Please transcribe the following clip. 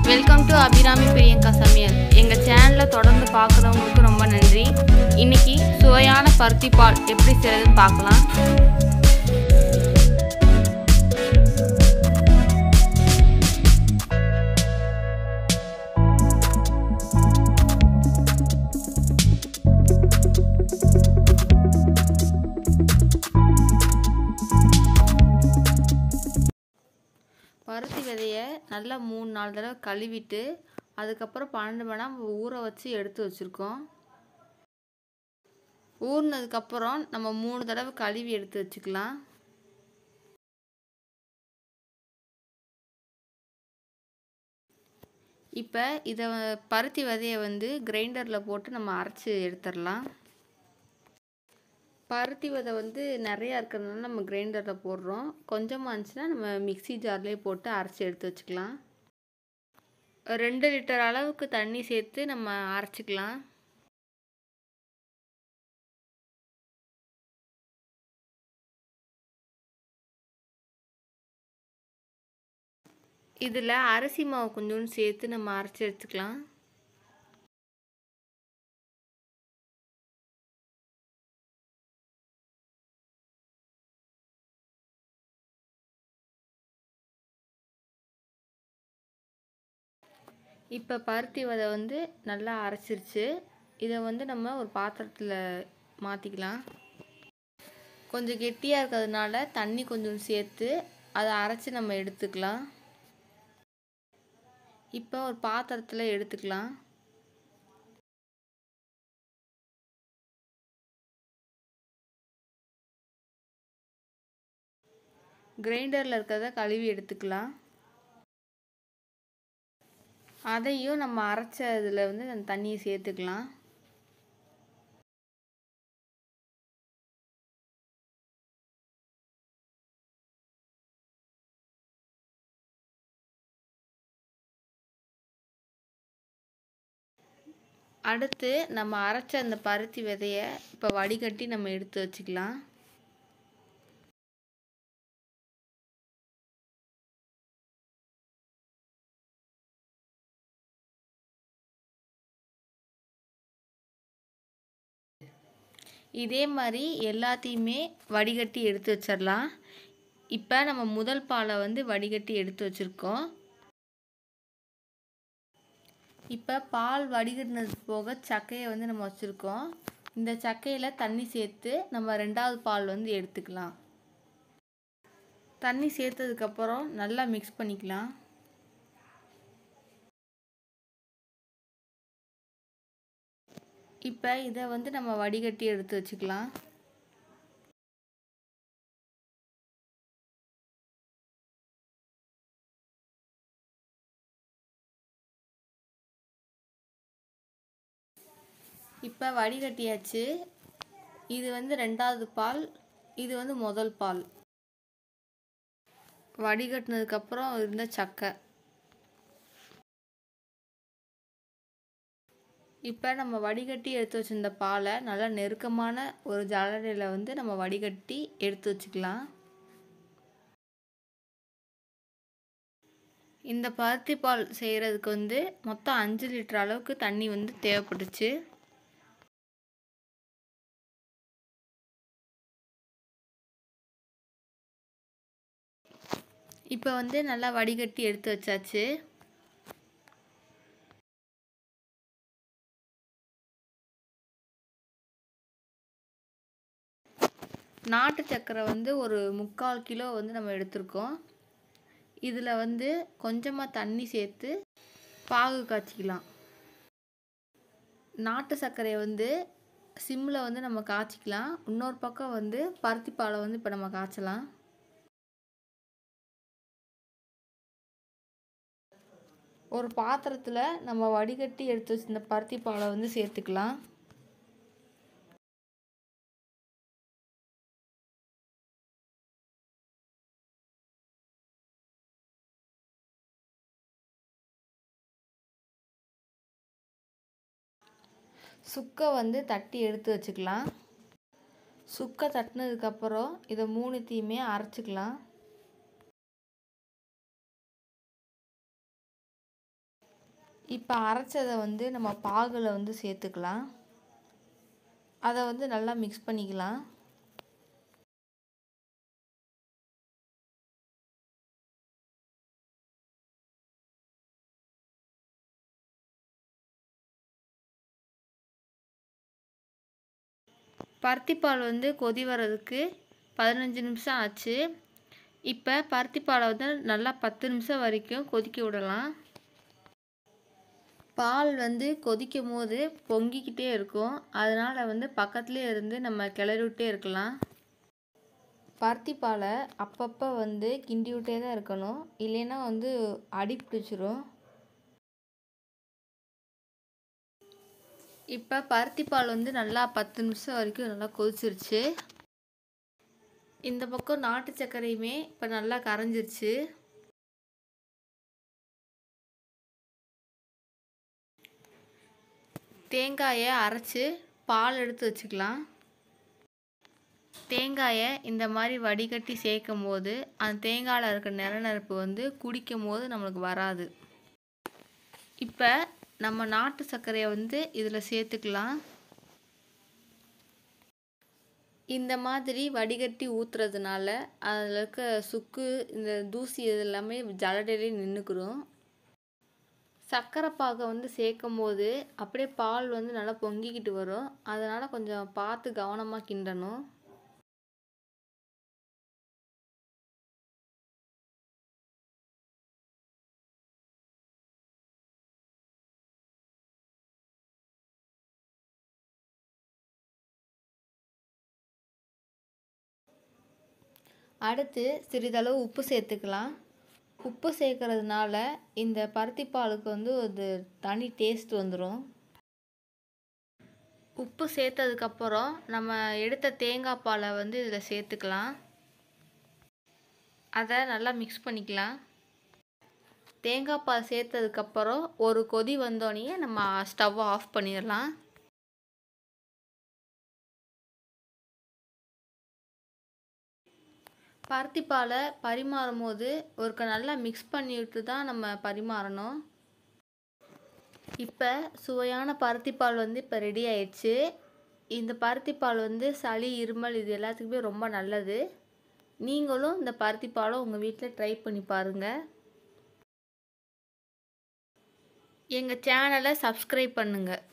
Welcome to Abirami Priyanka சமையல். எங்கள் சேனலில் தொடர்ந்து பார்க்குறவங்களுக்கு ரொம்ப நன்றி. இன்னைக்கு சுவையான பருத்தி பால் எப்படி செய்யறதுன்னு பார்க்கலாம். பருத்தி விதையை நல்லா 3-4 தடவை கழுவிட்டு அதுக்கப்புறம் 12 மணி நேரம் ஊற வச்சு எடுத்து வச்சுருக்கோம். ஊறினதுக்கப்புறம் நம்ம 3 தடவை கழுவி எடுத்து வச்சுக்கலாம். இப்போ இதை பருத்தி விதையை கிரைண்டரில் போட்டு நம்ம அரைச்சி எடுத்துடலாம். பருத்தி விதை நிறையா இருக்கிறதுனால நம்ம கிரைண்டரில் போடுறோம். கொஞ்சமாக இருந்துச்சுன்னா நம்ம மிக்ஸி ஜார்லேயே போட்டு அரைச்சி எடுத்து வச்சுக்கலாம். 2 லிட்டர் அளவுக்கு தண்ணி சேர்த்து நம்ம அரைச்சிக்கலாம். இதில் அரிசி மாவு கொஞ்சோண்டு சேர்த்து நம்ம அரைச்சி எடுத்துக்கலாம். இப்போ பருத்தி விதை நல்லா அரைச்சிருச்சு. இதை நம்ம ஒரு பாத்திரத்தில் மாற்றிக்கலாம். கொஞ்சம் கெட்டியாக இருக்கிறதுனால தண்ணி கொஞ்சம் சேர்த்து அதை அரைச்சி நம்ம எடுத்துக்கலாம். இப்போ ஒரு பாத்திரத்தில் எடுத்துக்கலாம். கிரைண்டரில் இருக்கிறத கழுவி எடுத்துக்கலாம். அதையும் நம்ம அரைச்ச இதில் அந்த தண்ணியை சேர்த்துக்கலாம். அடுத்து நம்ம அரைச்ச அந்த பருத்தி விதையை இப்போ வடிகட்டி நம்ம எடுத்து வச்சுக்கலாம். இதே மாதிரி எல்லாத்தையுமே வடிகட்டி எடுத்து வச்சிடலாம். இப்போ நம்ம முதல் பாலை வடிகட்டி எடுத்து வச்சுருக்கோம். இப்போ பால் வடிகட்டினது போக சக்கையை நம்ம வச்சுருக்கோம். இந்த சக்கையில் தண்ணி சேர்த்து நம்ம 2வது பால் எடுத்துக்கலாம். தண்ணி சேர்த்ததுக்கப்புறம் நல்லா மிக்ஸ் பண்ணிக்கலாம். இப்போ இதை நம்ம வடிகட்டி எடுத்து வச்சுக்கலாம். இப்போ வடிகட்டியாச்சு. இது 2வது பால், இது முதல் பால். வடிகட்டினதுக்கப்புறம் இருந்த சக்கை. இப்போ நம்ம வடிகட்டி எடுத்து வச்சிருந்த பாலை நல்லா நெருக்கமான ஒரு ஜல்லடையில் நம்ம வடிகட்டி எடுத்து வச்சுக்கலாம். இந்த பருத்தி பால் செய்கிறதுக்கு மொத்தம் 5 லிட்டர் அளவுக்கு தண்ணி தேவைப்பட்டுச்சு. இப்போ நல்லா வடிகட்டி எடுத்து வச்சாச்சு. நாட்டு சக்கரை ஒரு 3/4 கிலோ நம்ம எடுத்திருக்கோம். இதில் கொஞ்சமாக தண்ணி சேர்த்து பாகு காய்ச்சிக்கலாம். நாட்டு சர்க்கரையை சிம்மில் நம்ம காய்ச்சிக்கலாம். இன்னொரு பக்கம் பருத்தி பாலை இப்போ நம்ம காய்ச்சலாம். ஒரு பாத்திரத்தில் நம்ம வடிகட்டி எடுத்து வச்சிருந்த பருத்தி பாலை சேர்த்துக்கலாம். சுக்கை தட்டி எடுத்து வச்சுக்கலாம். சுக்கை தட்டினதுக்கப்புறம் இதை 3த்தையுமே அரைச்சிக்கலாம். இப்போ அரைச்சதை வந்து நம்ம பாகில் வந்து சேர்த்துக்கலாம். அதை வந்து நல்லா மிக்ஸ் பண்ணிக்கலாம். பருத்திப்பால் வந்து கொதி வர்றதுக்கு 15 நிமிஷம் ஆச்சு. இப்போ பருத்திப்பாலை வந்து நல்லா 10 நிமிஷம் வரைக்கும் கொதிக்க விடலாம். பால் வந்து கொதிக்கும் போது பொங்கிக்கிட்டே இருக்கும். அதனால் வந்து பக்கத்துலேயே இருந்து நம்ம கிளறி விட்டே இருக்கலாம். பருத்திப்பாலை அப்பப்போ வந்து கிண்டி விட்டே தான் இருக்கணும், இல்லைன்னா வந்து அடி பிடிச்சிரும். இப்போ பருத்திப்பால் வந்து நல்லா 10 நிமிஷம் வரைக்கும் நல்லா கொதிச்சிருச்சு. இந்த பக்கம் நாட்டு சர்க்கரையுமே இப்போ நல்லா கரைஞ்சிருச்சு. தேங்காயை அரைச்சி பால் எடுத்து வச்சுக்கலாம். தேங்காயை இந்த மாதிரி வடிகட்டி சேர்க்கும் போது அந்த தேங்காயில் இருக்க நிறநறுப்பு வந்து குடிக்கும் போது நம்மளுக்கு வராது. இப்போ நம்ம நாட்டு சர்க்கரையை வந்து இதில் சேர்த்துக்கலாம். இந்த மாதிரி வடிகட்டி ஊற்றுறதுனால அதில் இருக்க சுக்கு, இந்த தூசி இது எல்லாமே ஜலடையிலே நின்றுக்கிறோம். சர்க்கரை பாகை வந்து சேர்க்கும் போது அப்படியே பால் வந்து நல்லா பொங்கிக்கிட்டு வரும். அதனால் கொஞ்சம் பார்த்து கவனமாக கிண்டணும். அடுத்து சிறிதளவு உப்பு சேர்த்துக்கலாம். உப்பு சேர்க்கறதுனால இந்த பருத்திப்பாலுக்கு வந்து ஒரு தனி டேஸ்ட் வந்துடும். உப்பு சேர்த்ததுக்கப்புறம் நம்ம எடுத்த தேங்காய் பாலை வந்து இதில் சேர்த்துக்கலாம். அதை நல்லா மிக்ஸ் பண்ணிக்கலாம். தேங்காய் பால் சேர்த்ததுக்கப்புறம் ஒரு கொதி வந்தோடனே நம்ம ஸ்டவ்வை ஆஃப் பண்ணிடலாம். பருத்திப்பாலை பரிமாறும் போது ஒருக்க நல்லா மிக்ஸ் பண்ணிவிட்டு தான் நம்ம பரிமாறணும். இப்போ சுவையான பருத்திப்பால் வந்து இப்போ ரெடி ஆயிடுச்சு. இந்த பருத்திப்பால் வந்து சளி, இருமல் இது எல்லாத்துக்குமே ரொம்ப நல்லது. நீங்களும் இந்த பருத்திப்பாலை உங்கள் வீட்டில் ட்ரை பண்ணி பாருங்கள். எங்கள் சேனலை சப்ஸ்கிரைப் பண்ணுங்கள்.